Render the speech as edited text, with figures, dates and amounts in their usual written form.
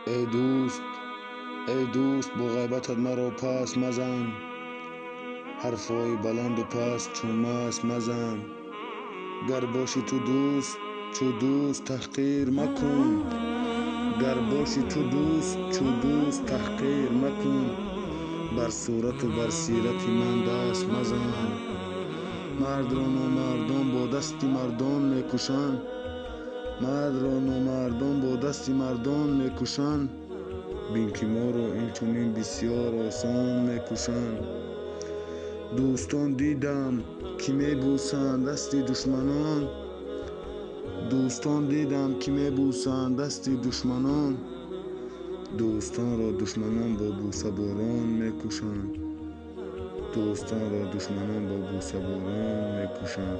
ای دوست، ای دوست با غیبتت مرا پس مزن، حرفای بلند و پست چون مست مزن. گر باشی تو دوست چو دوست تحقیر مکن، گر باشی تو دوست چو دوست تحقیر مکن. بر صورت و بر سیرت من دست مزن، مرد را نامردان با دستی مردان میکشند، مرد را نامردان با دستی مردان میکشند. بین که ما را این چنین بسیار آسان میکشند. دوستان دیدم که میبوسند دستی دشمنان، دوستان دیدم که میبوسند دستی دشمنان. دوستان را دشمنان با بوسه باران میکشند، دوستان را دشمنان با بوسه باران میکشند.